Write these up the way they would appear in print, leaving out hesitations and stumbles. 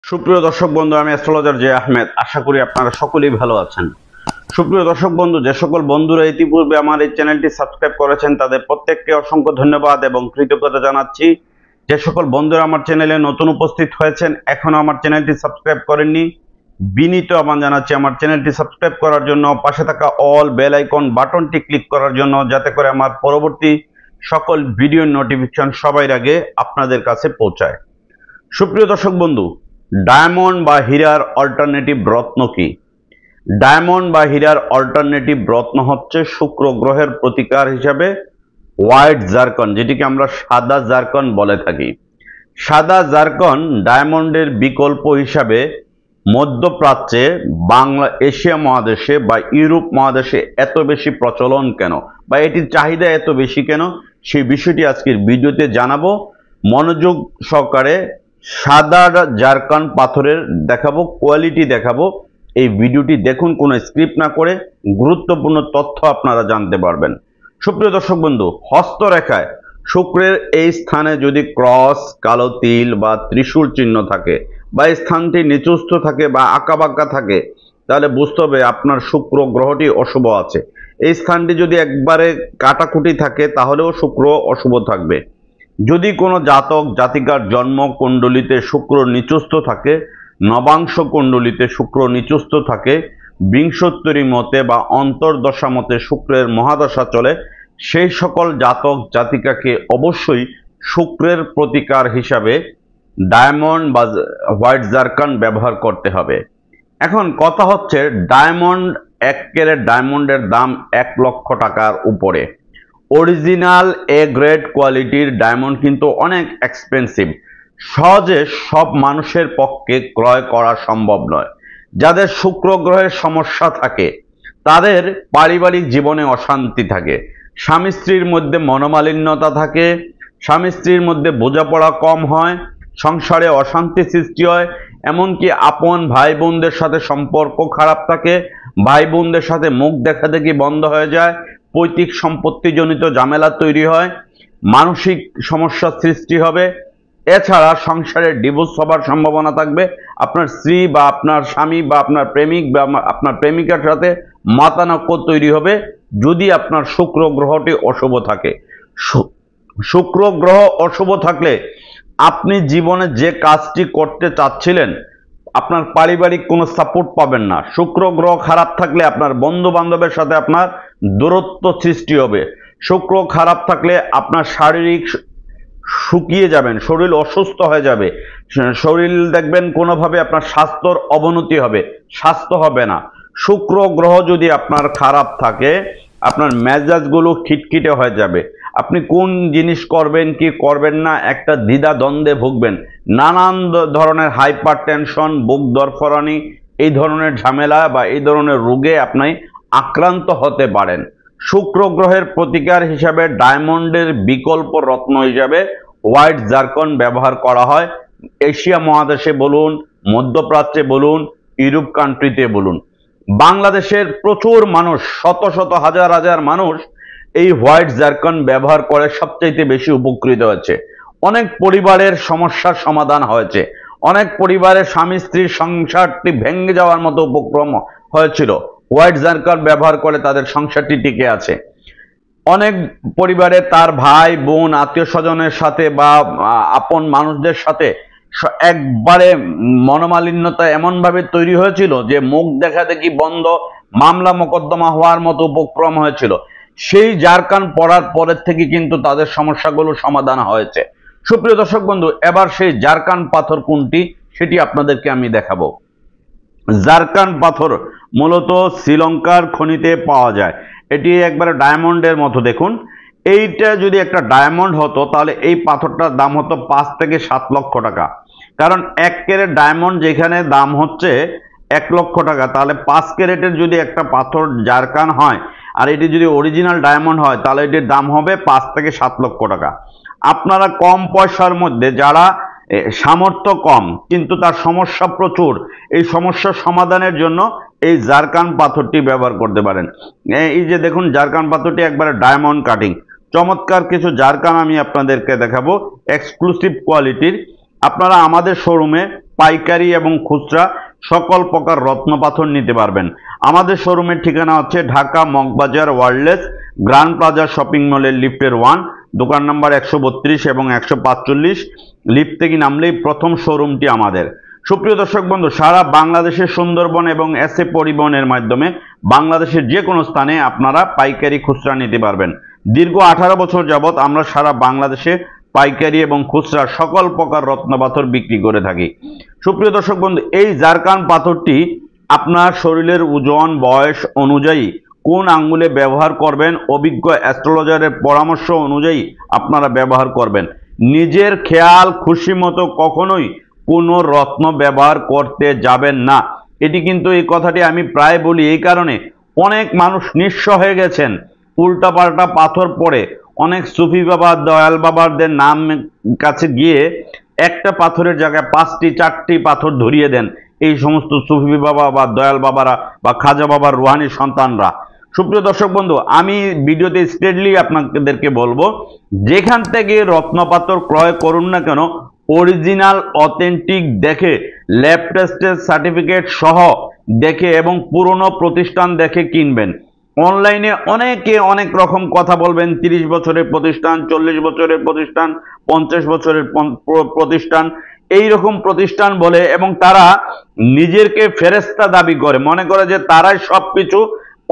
সুপ্রিয় দর্শক বন্ধু, আমি অ্যাস্ট্রোলজার জে আহমেদ। আশা করি আপনারা সকলেই ভালো আছেন। সুপ্রিয় দর্শক বন্ধু, যে সকল বন্ধুরা ইতিপূর্বে আমার এই চ্যানেলটি সাবস্ক্রাইব করেছেন তাদের প্রত্যেককে অসংখ্য ধন্যবাদ এবং কৃতজ্ঞতা জানাচ্ছি। যে সকল বন্ধুরা আমার চ্যানেলে নতুন উপস্থিত হয়েছেন, এখনো আমার চ্যানেলটি সাবস্ক্রাইব করেননি, বিনীত আহ্বান জানাচ্ছি আমার চ্যানেলটি সাবস্ক্রাইব করার জন্য, পাশে থাকা অল বেল আইকন বাটনটি ক্লিক করার জন্য, যাতে করে আমার পরবর্তী সকল ভিডিও নোটিফিকেশন সবার আগে আপনাদের কাছে পৌঁছায়। সুপ্রিয় দর্শক বন্ধু, ডায়মন্ড বা হীরার অল্টারনেটিভ রত্ন কি? ডায়মন্ড বা হীরার অল্টারনেটিভ রত্ন হচ্ছে শুক্র গ্রহের প্রতিকার হিসাবে হোয়াইট জারকন, যেটিকে আমরা সাদা জারকন বলে থাকি। সাদা জারকন ডায়মন্ডের বিকল্প হিসাবে মধ্যপ্রাচ্যে, বাংলা, এশিয়া মহাদেশে বা ইউরোপ মহাদেশে এত বেশি প্রচলন কেন, বা এটির চাহিদা এত বেশি কেন, সেই বিষয়টি আজকের ভিডিওতে জানাবো। মনোযোগ সহকারে সাদা জারকান পাথরের দেখাবো, কোয়ালিটি দেখাবো। এই ভিডিওটি দেখুন, কোনো স্ক্রিপ্ট না করে গুরুত্বপূর্ণ তথ্য আপনারা জানতে পারবেন। সুপ্রিয় দর্শক বন্ধু, হস্তরেখায় শুক্রের এই স্থানে যদি ক্রস, কালো তিল বা ত্রিশূল চিহ্ন থাকে, বা এই স্থানটি নিচুস্থ থাকে বা আঁকাবাঁকা থাকে, তাহলে বুঝতে হবে আপনার শুক্র গ্রহটি অশুভ আছে। এই স্থানটি যদি একবারে কাটাকুটি থাকে তাহলেও শুক্র অশুভ থাকবে। যদি কোনো জাতক জাতিকার জন্ম কুণ্ডলিতে শুক্র নিচস্থ থাকে, নবাংশ কুণ্ডলিতে শুক্র নিচস্থ থাকে, বিংশোত্তরী মতে বা অন্তর্দশা মতে শুক্রের মহাদশা চলে, সেই সকল জাতক জাতিকাকে অবশ্যই শুক্রের প্রতিকার হিসাবে ডায়মন্ড বা হোয়াইট জারকান ব্যবহার করতে হবে। এখন কথা হচ্ছে, ডায়মন্ড, 1 ক্যারেট ডায়মন্ডের দাম 1 লক্ষ টাকার উপরে। অরিজিনাল এ গ্রেড কোয়ালিটির ডায়মন্ড কিন্তু অনেক এক্সপেন্সিভ, সহজে সব মানুষের পক্ষে ক্রয় করা সম্ভব নয়। যাদের শুক্র গ্রহের সমস্যা থাকে, তাদের পারিবারিক জীবনে অশান্তি থাকে, স্বামী স্ত্রীর মধ্যে মনোমালিন্যতা থাকে, স্বামী স্ত্রীর মধ্যে বোঝাপড়া কম হয়, সংসারে অশান্তি সৃষ্টি হয়, এমনকি আপন ভাই বোনদের সাথে সম্পর্ক খারাপ থাকে, ভাই বোনদের সাথে মুখ দেখাদেখি বন্ধ হয়ে যায়, পৈতৃক সম্পত্তিজনিত ঝামেলা তৈরি হয়, মানসিক সমস্যার সৃষ্টি হবে। এছাড়া সংসারে ডিভোর্স হবার সম্ভাবনা থাকবে, আপনার স্ত্রী বা আপনার স্বামী বা আপনার প্রেমিক বা আপনার প্রেমিকার সাথে মতানৈক্য তৈরি হবে যদি আপনার শুক্র গ্রহটি অশুভ থাকে। শুক্র গ্রহ অশুভ থাকলে আপনি জীবনে যে কাজটি করতে চাচ্ছিলেন, আপনার পারিবারিক কোনো সাপোর্ট পাবেন না। শুক্র গ্রহ খারাপ থাকলে আপনার বন্ধু বান্ধবের সাথে আপনার দূরত্ব সৃষ্টি হবে। শুক্র খারাপ থাকলে আপনার শারীরিক শুকিয়ে যাবেন, শরীর অসুস্থ হয়ে যাবে, শরীর দেখবেন কোনোভাবে আপনার স্বাস্থ্যর অবনতি হবে, স্বাস্থ্য হবে না। শুক্র গ্রহ যদি আপনার খারাপ থাকে, আপনার মেজাজগুলো খিটখিটে হয়ে যাবে, আপনি কোন জিনিস করবেন কি করবেন না একটা দ্বিধা দ্বন্দ্বে ভুগবেন, নানান ধরনের হাইপার টেনশন, বুক দরফরানি, এই ধরনের ঝামেলা বা এই ধরনের রোগে আপনি আক্রান্ত হতে পারেন। শুক্র গ্রহের প্রতিকার হিসাবে ডায়মন্ডের বিকল্প রত্ন হিসাবে হোয়াইট জারকন ব্যবহার করা হয়। এশিয়া মহাদেশে বলুন, মধ্যপ্রাচ্যে বলুন, ইউরোপ কান্ট্রিতে বলুন, বাংলাদেশের প্রচুর মানুষ, শত শত হাজার হাজার মানুষ এই হোয়াইট জারকন ব্যবহার করে সবচাইতে বেশি উপকৃত হয়েছে। অনেক পরিবারের সমস্যার সমাধান হয়েছে, অনেক পরিবারের স্বামী স্ত্রীর সংসারটি ভেঙে যাওয়ার মতো উপক্রম হয়েছিল, হোয়াইট জারকন ব্যবহার করে তাদের সংসারটি টিকে আছে। অনেক পরিবারে তার ভাই বোন আত্মীয় স্বজনের সাথে বা আপন মানুষদের সাথে একবারে মনোমালিন্যতা এমনভাবে তৈরি হয়েছিল যে মুখ দেখাদেখি বন্ধ, মামলা মোকদ্দমা হওয়ার মতো উপক্রম হয়েছিল। সেই জারকান পড়ার পরের থেকে কিন্তু তাদের সমস্যাগুলো সমাধান হয়েছে। সুপ্রিয় দর্শক বন্ধু, এবার সেই জারকান পাথর কোনটি সেটি আপনাদেরকে আমি দেখাবো। জারকান পাথর মূলত শ্রীলঙ্কার খনিতে পাওয়া যায়। এটি একবারে ডায়মন্ডের মতো। দেখুন, এইটা যদি একটা ডায়মন্ড হতো তাহলে এই পাথরটার দাম হতো 5 থেকে 7 লক্ষ টাকা। কারণ 1 ক্যারেট ডায়মন্ড যেখানে দাম হচ্ছে 1 লক্ষ টাকা, তাহলে 5 ক্যারেটের যদি একটা পাথর জারকান হয় আর এটি যদি অরিজিনাল ডায়মন্ড হয় তাহলে এটির দাম হবে 5 থেকে 7 লক্ষ টাকা। আপনারা কম পয়সার মধ্যে, যারা সামর্থ্য কম কিন্তু তার সমস্যা প্রচুর, এই সমস্যার সমাধানের জন্য এই জারকান পাথরটি ব্যবহার করতে পারেন। এই যে দেখুন, জারকান পাথরটি একবারে ডায়মন্ড কাটিং, চমৎকার কিছু জারকান আমি আপনাদেরকে দেখাবো এক্সক্লুসিভ কোয়ালিটির। আপনারা আমাদের শোরুমে পাইকারি এবং খুচরা সকল প্রকার রত্ন পাথর নিতে পারবেন। আমাদের শোরুমের ঠিকানা হচ্ছে Dhaka Moghbazar ওয়ার্ল্ডলেস grand plaza shopping মলের লিফটের 1, দোকান নাম্বার 132 এবং 145। লিফট থেকে নামলেই প্রথম শোরুমটি আমাদের। সুপ্রিয় দর্শক বন্ধু, সারা বাংলাদেশের সুন্দরবন এবং এসএ পরিবহনের মাধ্যমে বাংলাদেশের যে কোনো স্থানে আপনারা পাইকারি খুচরা নিতে পারবেন। দীর্ঘ 18 বছর যাবৎ আমরা সারা বাংলাদেশে পাইকারি এবং খুচরা সকল প্রকার রত্ন পাথর বিক্রি করে থাকি। সুপ্রিয় দর্শক বন্ধু, এই জারকান পাথরটি আপনার শরীরের ওজন বয়স অনুযায়ী কোন আঙ্গুলে ব্যবহার করবেন, অভিজ্ঞ অ্যাস্ট্রোলজারের পরামর্শ অনুযায়ী আপনারা ব্যবহার করবেন। নিজের খেয়াল খুশি মতো কখনোই কোনো রত্ন ব্যবহার করতে যাবেন না। এটি কিন্তু এই কথাটি আমি প্রায় বলি এই কারণে, অনেক মানুষ নিঃস্ব হয়ে গেছেন উল্টাপাল্টা পাথর পড়ে। অনেক সুফি বাবা দয়াল বাবাদের নাম কাছে গিয়ে একটা পাথরের জায়গায় 5টি 4টি পাথর ধরিয়ে দেন এই সমস্ত সুফি বাবা বা দয়াল বাবারা বা খাজা বাবার রুহানি সন্তানরা। সুপ্রিয় দর্শক বন্ধু, আমি ভিডিওতে স্ট্রেটলি আপনাদেরকে বলবো, যেখান থেকে রত্ন পাথর ক্রয় করুন না কেন অরিজিনাল অথেন্টিক দেখে, ল্যাব টেস্টের সার্টিফিকেট সহ দেখে এবং পুরনো প্রতিষ্ঠান দেখে কিনবেন। অনলাইনে অনেকে অনেক রকম কথা বলবেন, 30 বছরের প্রতিষ্ঠান, 40 বছরের প্রতিষ্ঠান, 50 বছরের প্রতিষ্ঠান, এই রকম প্রতিষ্ঠান বলে এবং তারা নিজেরকে ফেরেশতা দাবি করে, মনে করে যে তারাই সবকিছু,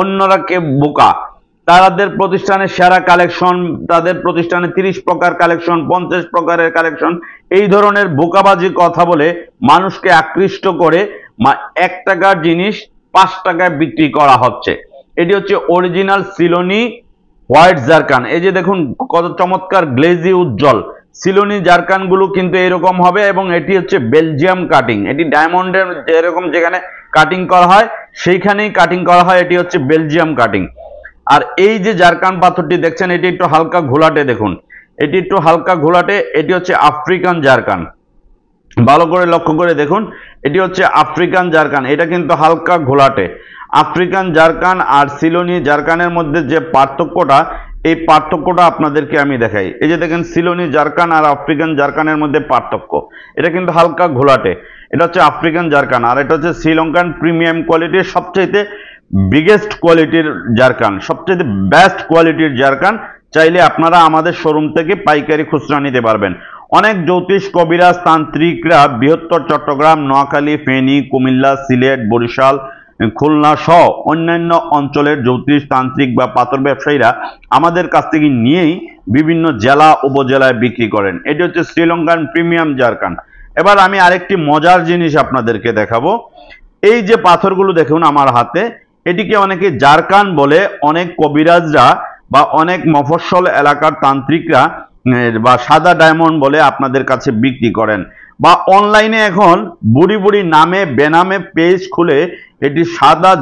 অন্যরা কে বোকা। তাদের প্রতিষ্ঠানে সেরা কালেকশন, তাদের প্রতিষ্ঠানে 30 প্রকার কালেকশন, 50 প্রকারের কালেকশন, এই ধরনের বোকাবাজি কথা বলে মানুষকে আকৃষ্ট করে 1 টাকার জিনিস 5 টাকায় বিক্রি করা হচ্ছে। এটি হচ্ছে অরিজিনাল সিলোনি হোয়াইট জারকান। এই যে দেখুন কত চমৎকার গ্লেজি উজ্জ্বল সিলোনি জারকান গুলো কিন্তু এরকম হবে এবং এটি হচ্ছে বেলজিয়াম কাটিং। এটি ডায়মন্ডের যেরকম যেখানে কাটিং করা হয় সেইখানেই কাটিং করা হয়, এটি হচ্ছে বেলজিয়াম কাটিং। আর এই যে জারকান পাথরটি দেখছেন এটি একটু হালকা ঘোলাটে, দেখুন এটি একটু হালকা ঘোলাটে, এটি হচ্ছে আফ্রিকান জারকান। ভালো করে লক্ষ্য করে দেখুন, এটি হচ্ছে আফ্রিকান জারকান, এটা কিন্তু হালকা ঘোলাটে। আফ্রিকান জারকান আর সিলোনি জারকানের মধ্যে যে পার্থক্যটা, এই পার্থক্যটা আপনাদেরকে আমি দেখাই। এই যে দেখেন সিলোনি জারকান আর আফ্রিকান জারকানের মধ্যে পার্থক্য, এটা কিন্তু হালকা ঘোলাটে। এটা হচ্ছে আফ্রিকান জারকান আর এটা হচ্ছে শ্রীলঙ্কান প্রিমিয়াম কোয়ালিটির সবচেয়ে বিগেস্ট কোয়ালিটির জারকান, সবচেয়ে বেস্ট কোয়ালিটির জারকান। চাইলে আপনারা আমাদের শোরুম থেকে পাইকারি খুচরা নিতে পারবেন। অনেক জ্যোতিষ কবিরাজ তান্ত্রিকরা বৃহত্তর চট্টগ্রাম, নোয়াখালী, ফেনী, কুমিল্লা, সিলেট, বরিশাল, খুলনা সহ অন্যান্য অঞ্চলের জ্যোতিষ তান্ত্রিক বা পাথর ব্যবসায়ীরা আমাদের কাছ থেকে নিয়েই বিভিন্ন জেলা উপজেলায় বিক্রি করেন। এটি হচ্ছে শ্রীলঙ্কান প্রিমিয়াম জারকান। এবার আমি আরেকটি মজার জিনিস আপনাদেরকে দেখাবো। এই যে পাথরগুলো দেখুন আমার হাতে, এটিকে অনেকে জারকান বলে, অনেক কবিরাজরা বা অনেক মফস্বল এলাকার তান্ত্রিকরা বা সাদা ডায়মন্ড বলে আপনাদের কাছে বিক্রি করেন, বা অনলাইনে এখন বুড়ি বুড়ি নামে বেনামে পেজ খুলে এটি সাদা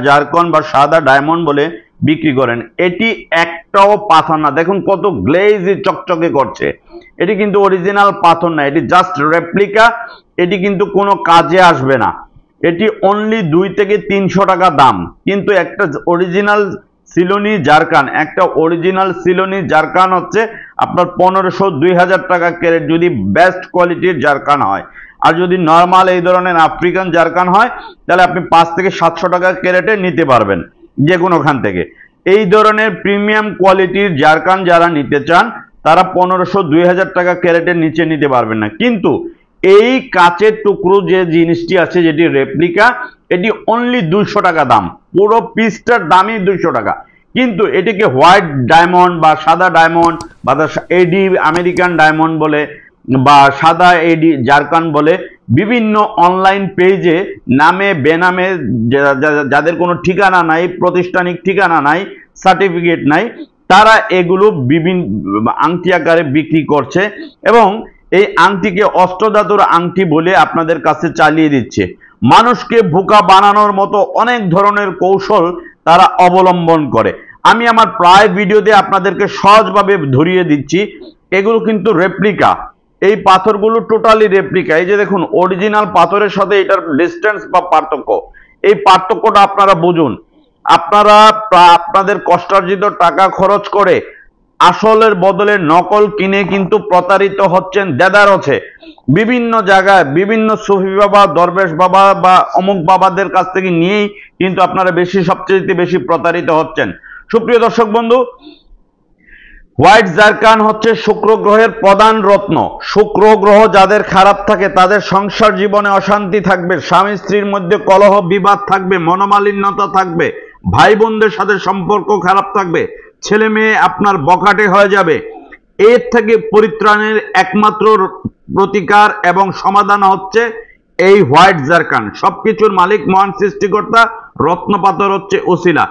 জারকন বা সাদা ডায়মন্ড বলে বিক্রি করেন। এটি একটাও পাথর না, দেখুন কত গ্লেজি চকচকে করছে। এটি কিন্তু অরিজিনাল পাথর না, এটি জাস্ট রেপ্লিকা, এটি কিন্তু কোনো কাজে আসবে না। এটি অনলি 2 থেকে 300 টাকা দাম, কিন্তু একটা অরিজিনাল সিলোনি জারকান, একটা অরিজিনাল সিলোনি জারকান হচ্ছে আপনার 1500-2000 টাকা ক্যারেট যদি বেস্ট কোয়ালিটির জারকান হয়। আর যদি নর্মাল এই ধরনের আফ্রিকান জারকান হয় তাহলে আপনি 5 থেকে 700 টাকা ক্যারেটে নিতে পারবেন যে কোনোখান থেকে। এই ধরনের প্রিমিয়াম কোয়ালিটির জারকান যারা নিতে চান তারা 1500-2000 টাকা ক্যারেটের নিচে নিতে পারবেন না। কিন্তু এই কাচের টুকরো যে জিনিসটি আছে যেটি রেপ্লিকা, এটি অনলি 200 টাকা দাম, পুরো পিসটার দামই 200 টাকা। কিন্তু এটিকে হোয়াইট ডায়মন্ড বা সাদা ডায়মন্ড বা এডি আমেরিকান ডায়মন্ড বলে বা সাদা এডি জারকান বলে বিভিন্ন অনলাইন পেজে নামে বেনামে যাদের কোনো ঠিকানা নাই, প্রতিষ্ঠানিক ঠিকানা নাই, সার্টিফিকেট নাই, তারা এগুলো বিভিন্ন আংটি আকারে বিক্রি করছে এবং এই আংটিকে অষ্টধাতুর আংটি বলে আপনাদের কাছে চালিয়ে দিচ্ছে। মানুষকে বোকা বানানোর মতো অনেক ধরনের কৌশল তারা অবলম্বন করে। আমি আমার প্রায় ভিডিওতে আপনাদেরকে সহজভাবে ধরিয়ে দিচ্ছি, এগুলো কিন্তু রেপ্লিকা। এই পাথরগুলো টোটালি রেপ্লিকা। এই যে দেখুন অরিজিনাল পাথরের সাথে এটার ডিস্টেন্স বা পার্থক্য, এই পার্থক্যটা আপনারা বুঝুন। আপনারা আপনাদের কষ্টার্জিত টাকা খরচ করে আসলের বদলে নকল কিনে কিন্তু প্রতারিত হচ্ছেন দেদারছে। বিভিন্ন জায়গায় বিভিন্ন সুফি বাবা, দরবেশ বাবা বা অমুক বাবাদের কাছ থেকে নিয়েই কিন্তু আপনারা সবচেয়ে বেশি প্রতারিত হচ্ছেন। সুপ্রিয় দর্শক বন্ধু, হোয়াইট জারকান হচ্ছে শুক্র গ্রহের প্রধান রত্ন। শুক্র গ্রহ যাদের খারাপ থাকে তাদের সংসার জীবনে অশান্তি থাকবে, স্বামী স্ত্রীর মধ্যে কলহ বিবাদ থাকবে, মনোমালিন্যতা থাকবে, ভাই বোনদের সাথে সম্পর্ক খারাপ থাকবে, ছেলে মেয়ে আপনার বখাটে হয়ে যাবে। এর থেকে পরিত্রাণের একমাত্র প্রতিকার এবং সমাধান হচ্ছে এই হোয়াইট জারকান। সবকিছুর মালিক মহান সৃষ্টিকর্তা, রত্নপাথর হচ্ছে ওসিলা।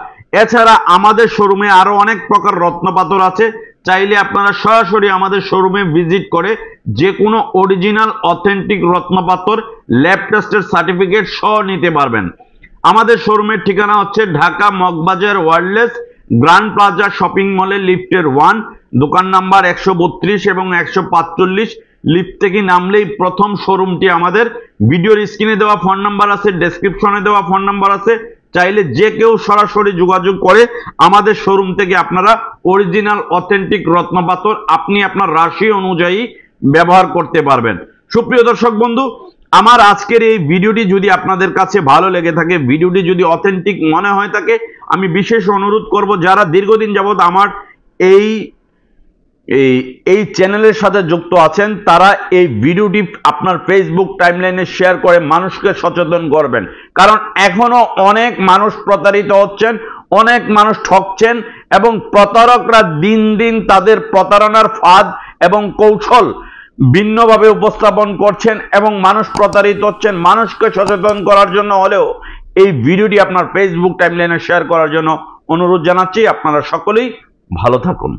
এছাড়া আমাদের শোরুমে আরো অনেক প্রকার রত্নপাথর আছে, চাইলে আপনারা সরাসরি আমাদের শোরুমে ভিজিট করে যে কোনো অরিজিনাল অথেন্টিক রত্নপাথর ল্যাব টেস্টের সার্টিফিকেট সহ নিতে পারবেন। আমাদের শোরুমের ঠিকানা হচ্ছে Dhaka Moghbazar ওয়ার্ল্ডলেস grand plaza shopping মলের লিফটের 1, দোকান নাম্বার 132 এবং 145। লিফট থেকে নামলেই প্রথম শোরুমটি আমাদের। ভিডিওর স্ক্রিনে দেওয়া ফোন নাম্বার আছে, ডেসক্রিপশনে দেওয়া ফোন নাম্বার আছে, চাইলে যে কেউ সরাসরি যোগাযোগ করে আমাদের শোরুম থেকে আপনারা অরিজিনাল অথেন্টিক রত্নপাথর আপনি আপনার রাশি অনুযায়ী ব্যবহার করতে পারবেন। সুপ্রিয় দর্শক বন্ধু, আমার আজকের এই ভিডিওটি যদি আপনাদের কাছে ভালো লেগে থাকে, ভিডিওটি যদি অথেন্টিক মনে হয় থাকে, আমি বিশেষ অনুরোধ করব যারা দীর্ঘদিন যাবত আমার এই চ্যানেলের সাথে যুক্ত আছেন তারা এই ভিডিওটি আপনার ফেসবুক টাইমলাইনে শেয়ার করে মানুষকে সচেতন করবেন। কারণ এখনো অনেক মানুষ প্রতারিত হচ্ছেন, অনেক মানুষ ঠকছেন এবং প্রতারকরা দিন দিন তাদের প্রতারণার ফাঁদ এবং কৌশল ভিন্নভাবে উপস্থাপন করছেন এবং মানুষ প্রতারিত হচ্ছেন। মানুষকে সচেতন করার জন্য হলেও এই ভিডিওটি আপনার ফেসবুক টাইমলাইনে শেয়ার করার জন্য অনুরোধ জানাচ্ছি। আপনারা সকলেই ভালো থাকুন।